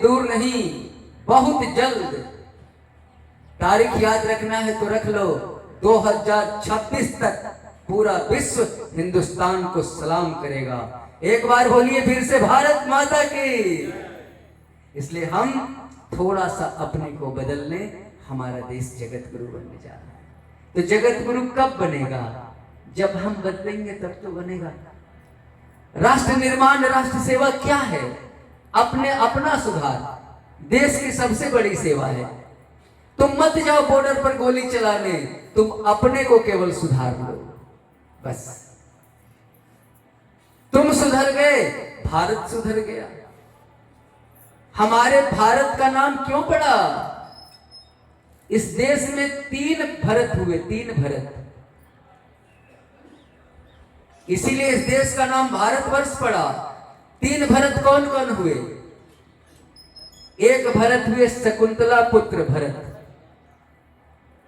दूर नहीं, बहुत जल्द। तारीख याद रखना है तो रख लो, 2026 तक पूरा विश्व हिंदुस्तान को सलाम करेगा। एक बार बोलिए फिर से, भारत माता की। इसलिए हम थोड़ा सा अपने को बदल लें, हमारा देश जगत गुरु बनने जा रहा है। तो जगत गुरु कब बनेगा? जब हम बदलेंगे तब तो बनेगा। राष्ट्र निर्माण, राष्ट्र सेवा क्या है? अपना सुधार देश की सबसे बड़ी सेवा है। तुम मत जाओ बॉर्डर पर गोली चलाने, तुम अपने को केवल सुधार लो, बस। तुम सुधर गए, भारत सुधर गया। हमारे भारत का नाम क्यों पड़ा? इस देश में 3 भरत हुए, 3 भरत, इसीलिए इस देश का नाम भारतवर्ष पड़ा। 3 भरत कौन कौन हुए? एक भरत हुए शकुंतला पुत्र भरत,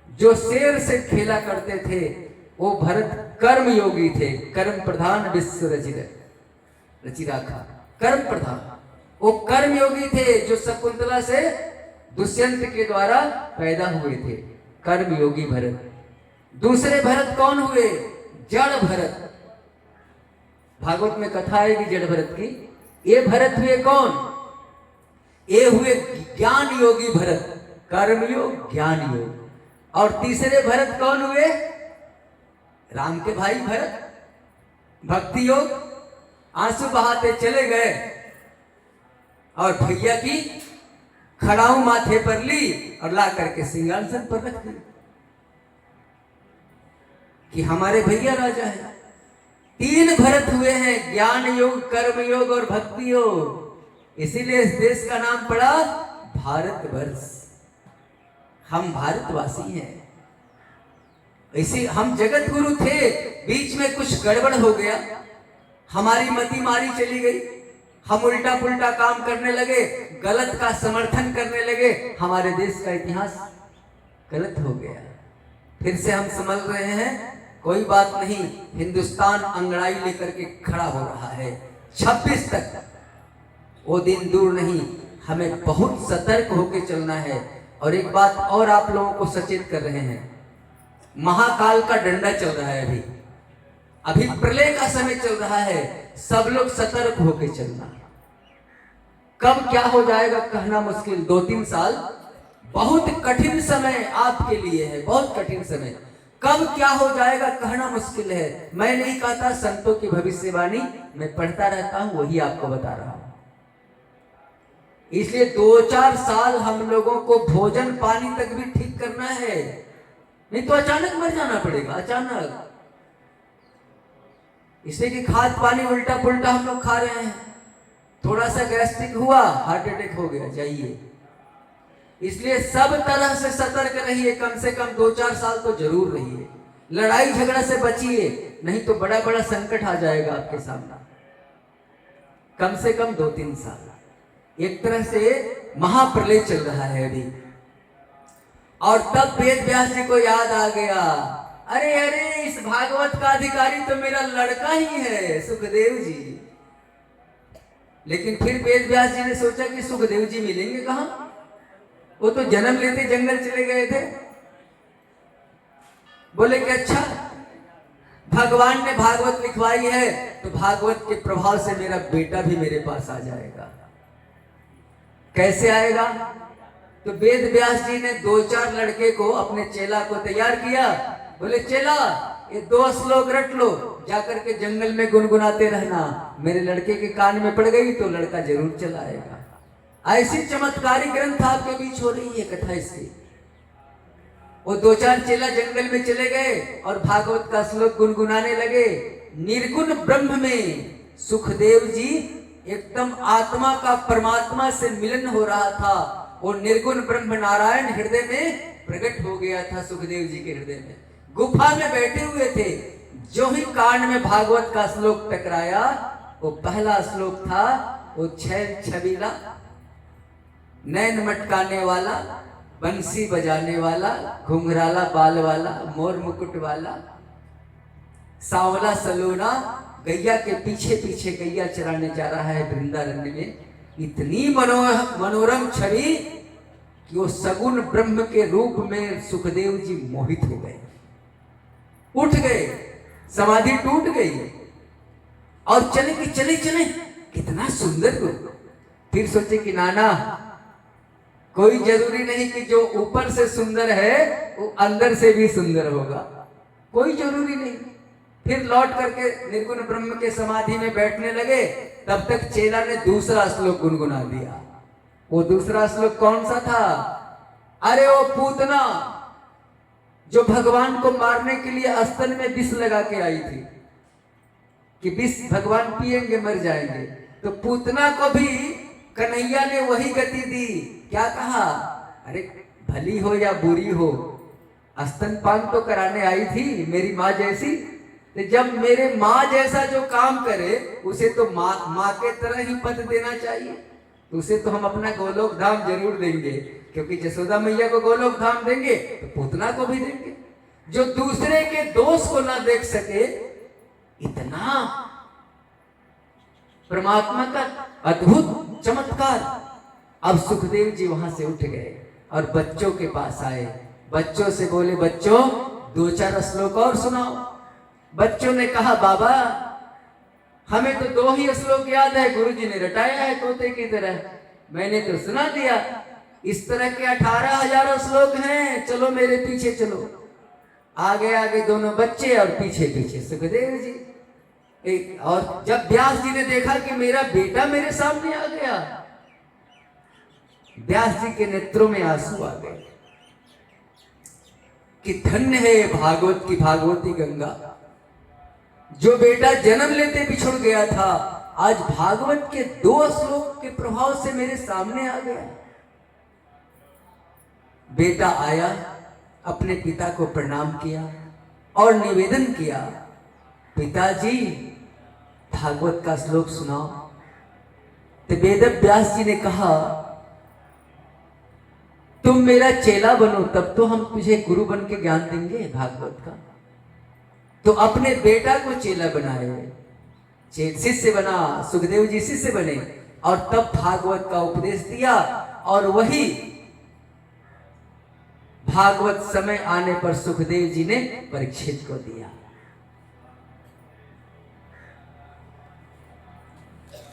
जो शेर से खेला करते थे। वो भरत कर्म योगी थे, कर्म प्रधान विश्व रचि राखा, कर्म प्रधान। वो कर्म योगी थे जो शकुंतला से दुष्यंत के द्वारा पैदा हुए थे, कर्म योगी भरत। दूसरे भरत कौन हुए? जड़ भरत। भागवत में कथा है कि जड़ भरत की। ये भरत हुए कौन? ये हुए ज्ञान योगी भरत, कर्म योग, ज्ञान योग। और तीसरे भरत कौन हुए? राम के भाई भरत, भक्ति योग। आंसू बहाते चले गए और भैया की खड़ाऊ माथे पर ली और ला करके सिंहासन पर रख दी कि हमारे भैया राजा है। 3 भरत हुए हैं, ज्ञान योग, कर्म योग और भक्ति योग। इसीलिए इस देश का नाम पड़ा भारतवर्ष। हम भारतवासी हैं। इसी हम जगत गुरु थे, बीच में कुछ गड़बड़ हो गया, हमारी मति मारी चली गई, हम उल्टा पुल्टा काम करने लगे, गलत का समर्थन करने लगे, हमारे देश का इतिहास गलत हो गया। फिर से हम समझ रहे हैं, कोई बात नहीं, हिंदुस्तान अंगड़ाई लेकर के खड़ा हो रहा है। 26 तक वो दिन दूर नहीं, हमें बहुत सतर्क होकर चलना है। और एक बात और आप लोगों को सचेत कर रहे हैं, महाकाल का डंडा चल रहा है, अभी प्रलय का समय चल रहा है। सब लोग सतर्क होकर चलना। कब क्या हो जाएगा कहना मुश्किल। 2-3 साल बहुत कठिन समय आपके लिए है, बहुत कठिन समय। कब क्या हो जाएगा कहना मुश्किल है। मैं नहीं कहता, संतों की भविष्यवाणी मैं पढ़ता रहता हूं, वही आपको बता रहा हूं। इसलिए 2-4 साल हम लोगों को भोजन पानी तक भी ठीक करना है, नहीं तो अचानक मर जाना पड़ेगा, अचानक। इसलिए कि खाद पानी उल्टा पुल्टा हम लोग खा रहे हैं, थोड़ा सा गैस्ट्रिक हुआ, हार्ट अटैक हो गया, जाइए। इसलिए सब तरह से सतर्क रहिए, कम से कम 2-4 साल तो जरूर रहिए। लड़ाई झगड़ा से बचिए, नहीं तो बड़ा बड़ा संकट आ जाएगा आपके सामने। कम से कम 2-3 साल। एक तरह से महाप्रलय चल रहा है अभी। और तब वेद व्यास जी को याद आ गया, अरे अरे, इस भागवत का अधिकारी तो मेरा लड़का ही है, सुखदेव जी। लेकिन फिर वेद व्यास जी ने सोचा कि सुखदेव जी मिलेंगे कहां, वो तो जन्म लेते जंगल चले गए थे। बोले कि अच्छा, भगवान ने भागवत लिखवाई है तो भागवत के प्रभाव से मेरा बेटा भी मेरे पास आ जाएगा। कैसे आएगा? तो वेद व्यास जी ने 2-4 लड़के को, अपने चेला को तैयार किया। बोले चेला, ये 2 श्लोक रट लो, जाकर के जंगल में गुनगुनाते रहना, मेरे लड़के के कान में पड़ गई तो लड़का जरूर चला आएगा। ऐसी चमत्कारी ग्रंथ आपके बीच हो रही है कथा इसकी। वो 2-4 चेला जंगल में चले गए और भागवत का श्लोक गुनगुनाने लगे। निर्गुण ब्रह्म में सुखदेव जी एकदम आत्मा का परमात्मा से मिलन हो रहा था। वो निर्गुण ब्रह्म नारायण हृदय में प्रकट हो गया था, सुखदेव जी के हृदय में। गुफा में बैठे हुए थे, जो ही कान में भागवत का श्लोक टकराया, वो पहला श्लोक था, वो छैल छबीला, नैन मटकाने वाला, बंसी बजाने वाला, घुंघराला बाल वाला, मोर मुकुट वाला, सांवला सलोना, गैया के पीछे पीछे गैया चराने जा रहा है वृंदारण्य में। इतनी मनोरम छवि कि वो सगुन ब्रह्म के रूप में सुखदेव जी मोहित हो गए, उठ गए, समाधि टूट गई और चले कि चले चले, कितना सुंदर रूप। फिर सोचे कि नाना, कोई जरूरी नहीं कि जो ऊपर से सुंदर है वो अंदर से भी सुंदर होगा, कोई जरूरी नहीं। फिर लौट करके निर्गुण ब्रह्म के समाधि में बैठने लगे। तब तक चेला ने दूसरा श्लोक गुनगुना दिया। वो दूसरा श्लोक कौन सा था? अरे वो पूतना जो भगवान को मारने के लिए स्तन में विष लगा के आई थी कि विष भगवान पिएंगे मर जाएंगे, तो पूतना को भी कन्हैया ने वही गति दी। क्या कहा? अरे भली हो या बुरी हो, स्तनपान तो कराने आई थी मेरी माँ जैसी, तो जब मेरे माँ जैसा जो काम करे उसे तो माँ के तरह ही पद देना चाहिए, तो उसे तो हम अपना गोलोक धाम जरूर देंगे, क्योंकि जसोदा मैया को गोलोक धाम देंगे तो पूतना को भी देंगे। जो दूसरे के दोष को ना देख सके, इतना परमात्मा का अद्भुत चमत्कार। अब सुखदेव जी वहां से उठ गए और बच्चों के पास आए। बच्चों से बोले, बच्चों 2-4 श्लोक और सुनाओ। बच्चों ने कहा, बाबा हमें तो 2 ही श्लोक याद है, गुरुजी ने रटाया है तोते की तरह, मैंने तो सुना दिया। इस तरह के 18,000 श्लोक हैं, चलो मेरे पीछे चलो। आगे आगे दोनों बच्चे और पीछे पीछे सुखदेव जी। और जब व्यास जी ने देखा कि मेरा बेटा मेरे सामने आ गया, व्यास जी के नेत्रों में आंसू आ गए कि धन्य है भागवत की भागवती गंगा। जो बेटा जन्म लेते बिछुड़ गया था, आज भागवत के 2 श्लोक के प्रभाव से मेरे सामने आ गया। बेटा आया, अपने पिता को प्रणाम किया और निवेदन किया, पिताजी भागवत का श्लोक सुनाओ। तो वेद व्यास जी ने कहा, तुम मेरा चेला बनो तब तो हम तुझे गुरु बन के ज्ञान देंगे भागवत का। तो अपने बेटा को चेला बनाए, शिष्य बना, सुखदेव जी शिष्य बने और तब भागवत का उपदेश दिया। और वही भागवत समय आने पर सुखदेव जी ने परीक्षित को दिया।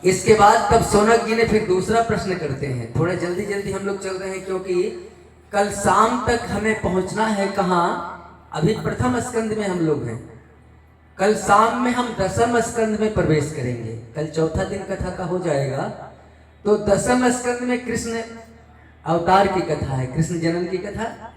इसके बाद तब सौनक जी ने फिर दूसरा प्रश्न करते हैं। थोड़ा जल्दी जल्दी हम लोग चल रहे हैं, क्योंकि कल शाम तक हमें पहुंचना है कहां? अभी प्रथम स्कंद में हम लोग हैं, कल शाम में हम 10वें स्कंद में प्रवेश करेंगे। कल चौथा दिन कथा का हो जाएगा, तो 10वें स्कंद में कृष्ण अवतार की कथा है, कृष्ण जन्म की कथा।